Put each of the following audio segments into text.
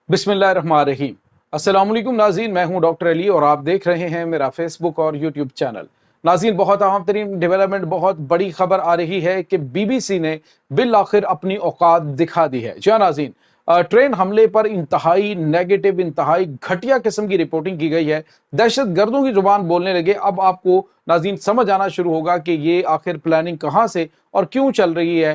बिस्मिल्लाहिर्रहमानिर्रहीम। अस्सलाम वालेकुम नाज़रीन, मैं हूं डॉक्टर अली और आप देख रहे हैं मेरा फेसबुक और यूट्यूब चैनल। नाज़रीन, बहुत अहम तरीन डेवलपमेंट, बहुत बड़ी खबर आ रही है कि बीबीसी ने बिल आखिर अपनी औकात दिखा दी है। जी हाँ नाज़रीन, ट्रेन हमले पर इंतहाई नेगेटिव, इंतहाई घटिया किस्म की रिपोर्टिंग की गई है। दहशत गर्दों की जुबान बोलने लगे। अब आपको नाज़रीन समझ आना शुरू होगा कि ये आखिर प्लानिंग कहाँ से और क्यों चल रही है।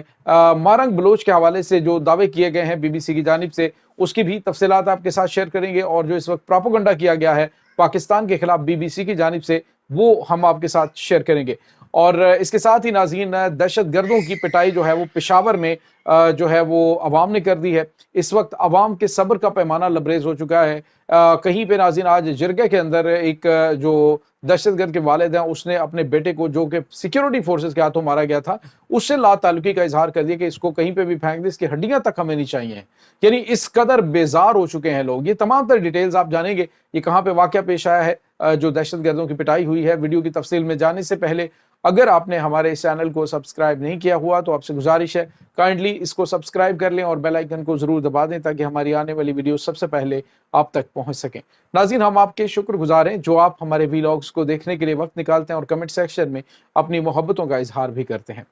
मारंग बलोच के हवाले से जो दावे किए गए हैं बीबीसी की जानिब से, उसकी भी तफसीलात आपके साथ शेयर करेंगे। और जो इस वक्त प्रोपेगेंडा किया गया है पाकिस्तान के खिलाफ बीबीसी की जानिब से, वो हम आपके साथ शेयर करेंगे। और इसके साथ ही नाज़रीन, दहशत गर्दों की पिटाई जो है वो पेशावर में जो है वो अवाम ने कर दी है। इस वक्त अवाम के सब्र का पैमाना लबरेज हो चुका है। कहीं पे नाज़रीन आज जिरगे के अंदर एक जो दहशतगर्द के वालिद हैं, उसने अपने बेटे को, जो कि सिक्योरिटी फोर्सेस के हाथों मारा गया था, उससे लाताल्लुकी का इजहार कर दिया कि इसको कहीं पे भी फेंक दे, इसकी हड्डियां तक हमें नहीं चाहिए। यानी इस कदर बेजार हो चुके हैं लोग। ये तमाम तरह डिटेल्स आप जानेंगे, ये कहाँ पे वाकया पेश आया है, जो दहशतगर्दों की पिटाई हुई है। वीडियो की तफसील में जाने से पहले अगर आपने हमारे इस चैनल को सब्सक्राइब नहीं किया हुआ तो आपसे गुजारिश है, काइंडली इसको सब्सक्राइब कर लें और बेल आइकन को जरूर दबा दें ताकि हमारी आने वाली वीडियो सबसे पहले आप तक पहुंच सकें। नाज़रीन, हम आपके शुक्रगुजार हैं जो आप हमारे वीलॉग्स को देखने के लिए वक्त निकालते हैं और कमेंट सेक्शन में अपनी मोहब्बतों का इजहार भी करते हैं।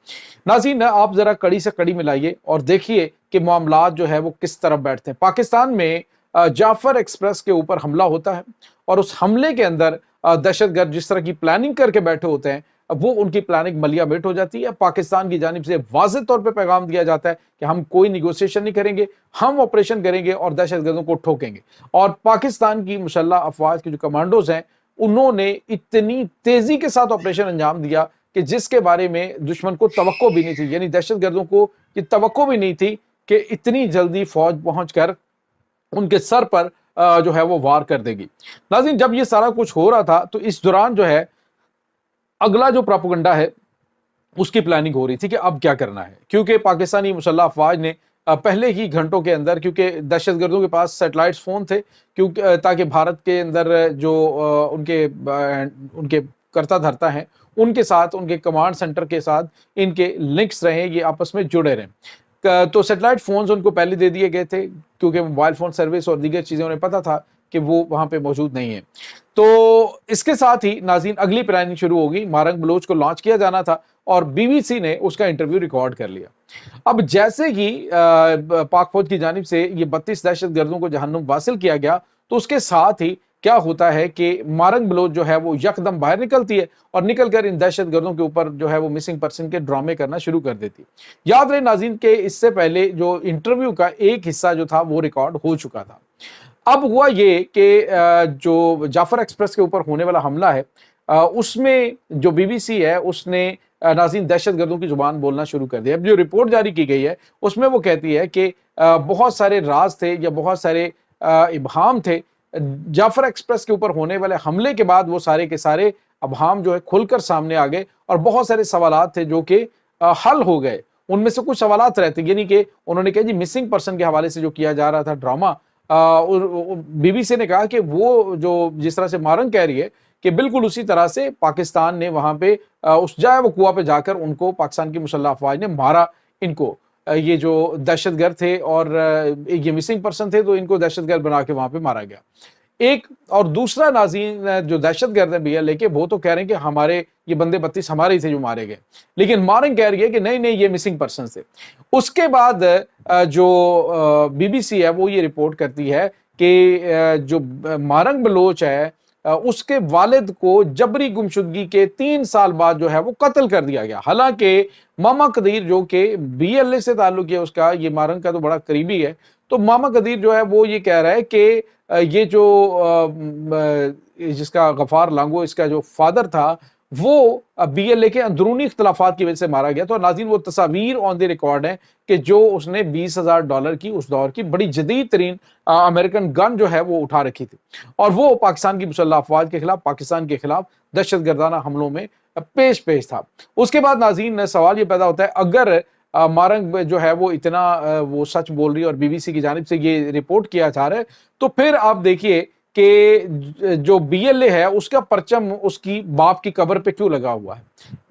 नाज़रीन, आप जरा कड़ी से कड़ी मिलाइए और देखिए कि मामलात जो है वो किस तरफ बैठते हैं। पाकिस्तान में जाफर एक्सप्रेस के ऊपर हमला होता है और उस हमले के अंदर दहशतगर्द जिस तरह की प्लानिंग करके बैठे होते हैं, वो उनकी प्लानिंग मलिया मेट हो जाती है। पाकिस्तान की जानिब से वाज़ेह तौर पे पैगाम दिया जाता है कि हम कोई निगोशिएशन नहीं करेंगे, हम ऑपरेशन करेंगे और दहशतगर्दों को ठोकेंगे। और पाकिस्तान की मुसल्लह अफवाज के जो कमांडोज हैं, उन्होंने इतनी तेजी के साथ ऑपरेशन अंजाम दिया कि जिसके बारे में दुश्मन को तवक्को भी नहीं थी। यानी दहशतगर्दों को ये तवक्को भी नहीं थी कि इतनी जल्दी फौज पहुंच कर उनके सर पर जो है वो वार कर देगी। नाज़रीन, जब ये सारा कुछ हो रहा था तो इस दौरान जो है अगला जो प्रोपेगेंडा है उसकी प्लानिंग हो रही थी कि अब क्या करना है, क्योंकि पाकिस्तानी मुसल्लह अफवाज ने पहले ही घंटों के अंदर, क्योंकि दहशतगर्दों के पास सैटेलाइट फोन थे, क्योंकि ताकि भारत के अंदर जो उनके उनके करता धरता है, उनके साथ, उनके कमांड सेंटर के साथ इनके लिंक्स रहे, ये आपस में जुड़े रहे। तो सैटेलाइट फोन्स उनको पहले दे दिए गए थे क्योंकि मोबाइल फोन सर्विस और दीगर चीजें उन्हें पता था कि वो वहां पे मौजूद नहीं है। तो इसके साथ ही नाज़रीन अगली प्लानिंग शुरू होगी। मारंग बलोच को लॉन्च किया जाना था और बीबीसी ने उसका इंटरव्यू रिकॉर्ड कर लिया। अब जैसे ही पाक फौज की जानिब से ये 32 दहशतगर्दों को जहन्नुम वासिल किया गया, तो उसके साथ ही क्या होता है कि मारंग बलोच जो है वो यकदम बाहर निकलती है और निकलकर इन दहशतगर्दों के ऊपर जो है वो मिसिंग पर्सन के ड्रामे करना शुरू कर देती है। याद रहे नाज़रीन के इससे पहले जो इंटरव्यू का एक हिस्सा जो था वो रिकॉर्ड हो चुका था। अब हुआ ये कि जो जाफर एक्सप्रेस के ऊपर होने वाला हमला है, उसमें जो बीबीसी है उसने नाज़रीन दहशतगर्दों की जुबान बोलना शुरू कर दिया। अब जो रिपोर्ट जारी की गई है उसमें वो कहती है कि बहुत सारे राज थे या बहुत सारे इबहाम थे। जाफर एक्सप्रेस के ऊपर होने वाले हमले के बाद वो सारे के सारे अबहाम जो है खुलकर सामने आ गए और बहुत सारे सवालात थे जो कि हल हो गए। उनमें से कुछ सवालात रहते, यानी कि उन्होंने कहा जी मिसिंग पर्सन के हवाले से जो किया जा रहा था ड्रामा, बीबीसी ने कहा कि वो जो जिस तरह से मारंग कह रही है कि बिल्कुल उसी तरह से पाकिस्तान ने वहां पे उस जाए वो कुआ पे जाकर उनको पाकिस्तान की मुसल्लह अफवाज ने मारा। इनको ये जो दहशतगर्द थे और ये मिसिंग पर्सन थे, तो इनको दहशतगर्द बना के वहां पे मारा गया। एक और दूसरा नाज़रीन जो दहशतगर्द है भैया लेके, वो तो कह रहे हैं कि हमारे ये बंदे 32 हमारे ही थे जो मारे गए, लेकिन मारंग कह रही है कि नहीं नहीं ये मिसिंग पर्सन थे। उसके बाद जो बीबीसी है वो ये रिपोर्ट करती है कि जो मारंग बलोच है उसके वालिद को जबरी गुमशुदगी के 3 साल बाद जो है वो कत्ल कर दिया गया। हालांकि मामा कदीर जो कि बीएलए से ताल्लुक है उसका, ये मारंग का तो बड़ा करीबी है, तो मामा कदीर जो है वो ये कह रहा है कि ये जो जिसका गफार लांगो इसका जो फादर था वो बीएलए के अंदरूनी इख्तलाफात की वजह से मारा गया। तो नाज़रीन वो तस्वीर ऑन द रिकॉर्ड है कि जो उसने $20,000 की उस दौर की बड़ी जदीद तरीन अमेरिकन गन जो है वो उठा रखी थी और वो पाकिस्तान की मुसल्लह अफवाज के खिलाफ, पाकिस्तान के खिलाफ दहशतगर्दाना हमलों में पेश था। उसके बाद नाज़रीन सवाल ये पैदा होता है, अगर मारंग जो है वो इतना वो सच बोल रही है और बीबीसी की जानिब से ये रिपोर्ट किया जा रहा है, तो फिर आप देखिए कि जो बीएलए है उसका परचम उसकी बाप की कब्र पे क्यों लगा हुआ है।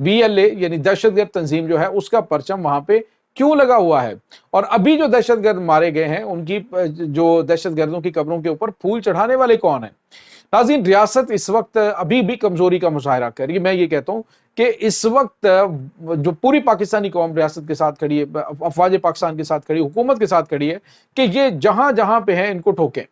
बीएलए यानी दहशतगर्द तंजीम जो है उसका परचम वहां पे क्यों लगा हुआ है, और अभी जो दहशतगर्द मारे गए हैं उनकी जो दहशतगर्दों की कब्रों के ऊपर फूल चढ़ाने वाले कौन है। नाज़रीन, रियासत इस वक्त अभी भी कमजोरी का मुजाहरा कर रही है। मैं ये कहता हूं कि इस वक्त जो पूरी पाकिस्तानी कौम रियासत के साथ खड़ी है, अफवाज पाकिस्तान के साथ खड़ी, हुकूमत के साथ खड़ी है कि ये जहां जहां पे है इनको ठोकें,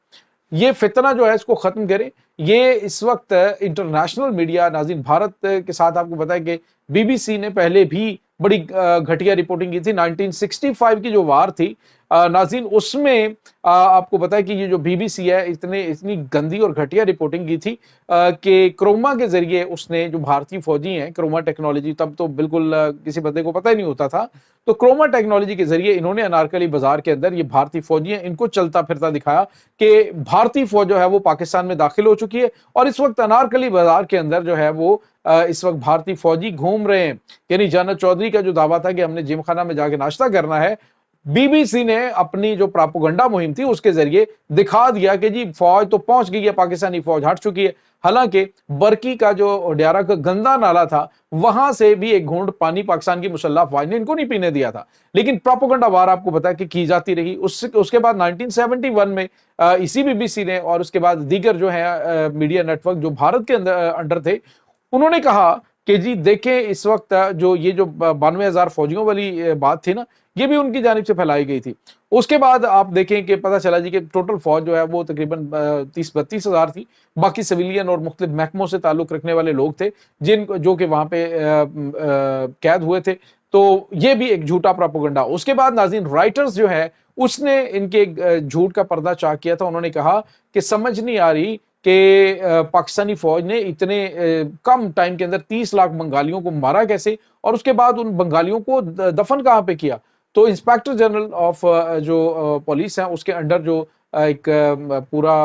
ये फितना जो है इसको खत्म करें। ये इस वक्त इंटरनेशनल मीडिया, नाज़रीन भारत के साथ आपको पता है कि बीबीसी ने पहले भी बड़ी घटिया रिपोर्टिंग की थी। 1965 की जो वार थी नाज़रीन, उसमें आपको पता है कि ये जो बीबीसी है इतनी गंदी और घटिया रिपोर्टिंग की थी कि क्रोमा के जरिए उसने, जो भारतीय फौजी हैं, क्रोमा टेक्नोलॉजी तब तो बिल्कुल किसी बंदे को पता ही नहीं होता था, तो क्रोमा टेक्नोलॉजी के जरिए इन्होंने अनारकली बाजार के अंदर ये भारतीय फौजी हैं इनको चलता फिरता दिखाया कि भारतीय फौज जो है वो पाकिस्तान में दाखिल हो चुकी है और इस वक्त अनारकली बाजार के अंदर जो है वो इस वक्त भारतीय फौजी घूम रहे हैं। यानी जनरल चौधरी का जो दावा था कि हमने जिम खाना में जाके नाश्ता करना है, बीबीसी ने अपनी जो प्रोपेगेंडा मुहिम थी उसके जरिए दिखा दिया कि जी फौज तो पहुंच गई है, पाकिस्तानी फौज हट चुकी है। हालांकि बरकी का जो डियारा का गंदा नाला था वहां से भी एक घूंट पानी पाकिस्तान की मुसल्लह फौज ने इनको नहीं पीने दिया था, लेकिन प्रोपेगेंडा वार आपको पता है कि की जाती रही। उसके बाद 1971 में इसी बीबीसी ने और उसके बाद दीगर जो है मीडिया नेटवर्क जो भारत के अंडर थे, उन्होंने कहा कि जी देखें इस वक्त जो ये जो 92,000 फौजियों वाली बात थी ना, ये भी उनकी जानिब से फैलाई गई थी। उसके बाद आप देखें कि पता चला जी कि टोटल फौज जो है वो तकरीबन 30-32 हजार थी। बाकी सिविलियन और मुख्तलिफ महकमों से ताल्लुक रखने वाले लोग थे जो कि वहां पे कैद हुए थे। तो ये भी एक झूठा प्रोपेगेंडा। उसके बाद नाज़रीन राइटर्स जो है उसने इनके झूठ का पर्दा चाक किया था। उन्होंने कहा कि समझ नहीं आ रही कि पाकिस्तानी फौज ने इतने कम टाइम के अंदर 30 लाख बंगालियों को मारा कैसे, और उसके बाद उन बंगालियों को दफन कहां पे किया। तो इंस्पेक्टर जनरल ऑफ जो पुलिस है उसके अंडर जो एक पूरा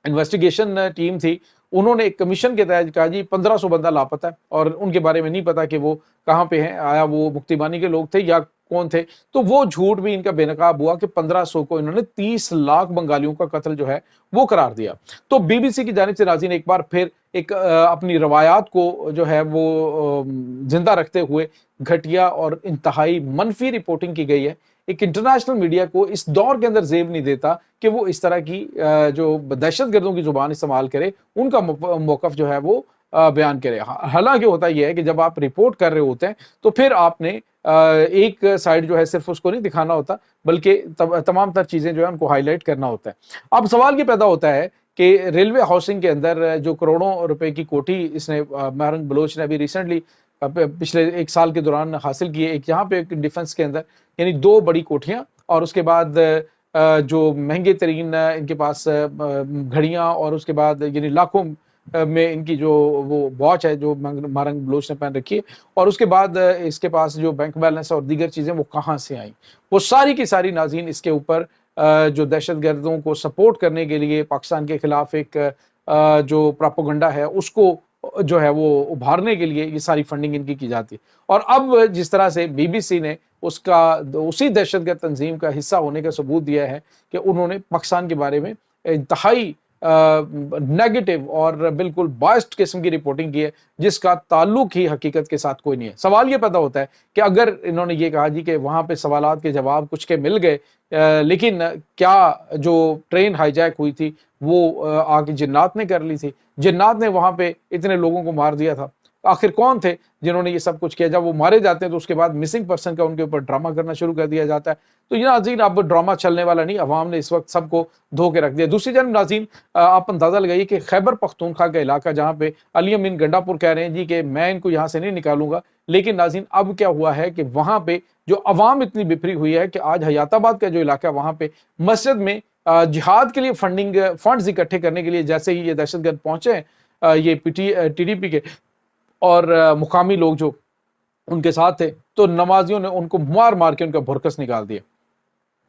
इन्वेस्टिगेशन टीम थी, उन्होंने एक कमीशन के तहत कहा जी 1500 बंदा लापता है और उनके बारे में नहीं पता कि वो कहाँ पे हैं, आया वो मुक्तिबानी के लोग थे या कौन थे। तो वो झूठ भी इनका बेनकाब हुआ कि 1500 को इन्होंने 30 लाख बंगालियों का कत्ल जो है वो करार दिया। तो बीबीसी की जानिब से नाज़रीन एक बार फिर एक अपनी रवायात को जो है वो जिंदा रखते हुए घटिया और इंतहाई मनफी रिपोर्टिंग की गई है। एक इंटरनेशनल मीडिया को इस दौर के अंदर जेब नहीं देता कि वो इस तरह की जो दहशतगर्दों की जुबान इस्तेमाल करे, उनका मौकफ जो है वो बयान करे। हालांकि होता यह है कि जब आप रिपोर्ट कर रहे होते हैं तो फिर आपने एक साइड जो है सिर्फ उसको नहीं दिखाना होता, बल्कि तमाम तर चीजें जो है उनको हाईलाइट करना होता है। अब सवाल ये पैदा होता है कि रेलवे हाउसिंग के अंदर जो करोड़ों रुपए की कोठी इसने महरंग बलोच ने अभी रिसेंटली पिछले 1 साल के दौरान हासिल की है, एक यहाँ पे डिफेंस के अंदर, यानी 2 बड़ी कोठियां और उसके बाद जो महंगे तरीन इनके पास घड़ियां और उसके बाद यानी लाखों में इनकी जो वो वॉच है जो महरंग बलोच ने पहन रखी है, और उसके बाद इसके पास जो बैंक बैलेंस और दीगर चीजें वो कहाँ से आई, वो सारी की सारी नाज़रीन इसके ऊपर जो दहशतगर्दों को सपोर्ट करने के लिए पाकिस्तान के खिलाफ एक जो प्रोपेगेंडा है उसको जो है वो उभारने के लिए ये सारी फंडिंग इनकी की जाती है। और अब जिस तरह से बीबीसी ने उसी दहशतगर्द तंजीम का हिस्सा होने का सबूत दिया है कि उन्होंने पाकिस्तान के बारे में इंतहाई नेगेटिव और बिल्कुल बायस्ड किस्म की रिपोर्टिंग की है जिसका ताल्लुक ही हकीकत के साथ कोई नहीं है। सवाल ये पैदा होता है कि अगर इन्होंने ये कहा जी कि वहां पे सवालात के जवाब कुछ के मिल गए, लेकिन क्या जो ट्रेन हाईजैक हुई थी वो आके जिन्नात ने कर ली थी, जिन्नात ने वहां पे इतने लोगों को मार दिया था, आखिर कौन थे जिन्होंने ये सब कुछ किया। जब वो मारे जाते हैं तो उसके बाद मिसिंग पर्सन का उनके ऊपर ड्रामा करना शुरू कर दिया जाता है। तो ये नाज़रीन अब ड्रामा चलने वाला नहीं, अवाम ने इस वक्त सबको धो के रख दिया। दूसरी जानब नाज़रीन आप अंदाजा लगाइए कि खैबर पख्तूनख्वा का इलाका जहाँ पे अली अमीन गंडापुर कह रहे हैं जी कि मैं इनको यहाँ से नहीं निकालूंगा, लेकिन नाज़रीन अब क्या हुआ है कि वहां पे जो अवाम इतनी बिफरी हुई है कि आज हयाताबाद का जो इलाका वहां पे मस्जिद में जिहाद के लिए फंड्स इकट्ठे करने के लिए जैसे ही ये दहशतगर्द पहुंचे ये TDP के और मुकामी लोग जो उनके साथ थे, तो नमाजियों ने उनको मार मार के उनका भुरकस निकाल दिया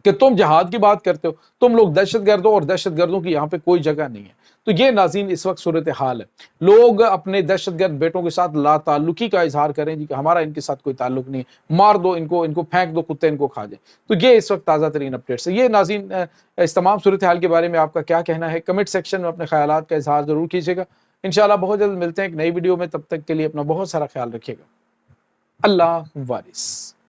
कि तुम जिहाद की बात करते हो, तुम लोग दहशतगर्द हो और दहशतगर्दों की यहाँ पे कोई जगह नहीं है। तो ये नाज़रीन इस वक्त सूरत हाल है। लोग अपने दहशतगर्द बेटों के साथ लाताल्लुकी का इजहार करें जी कि हमारा इनके साथ कोई ताल्लुक नहीं है, मार दो इनको फेंक दो, कुत्ते इनको खा जाए। तो ये इस वक्त ताज़ा तरीन अपडेट्स है। ये नाज़रीन इस तमाम सूरत हाल के बारे में आपका क्या कहना है, कमेंट सेक्शन में अपने ख्यालात का इजहार जरूर कीजिएगा। इंशाल्लाह बहुत जल्द मिलते हैं एक नई वीडियो में, तब तक के लिए अपना बहुत सारा ख्याल रखिएगा। अल्लाह वारिस।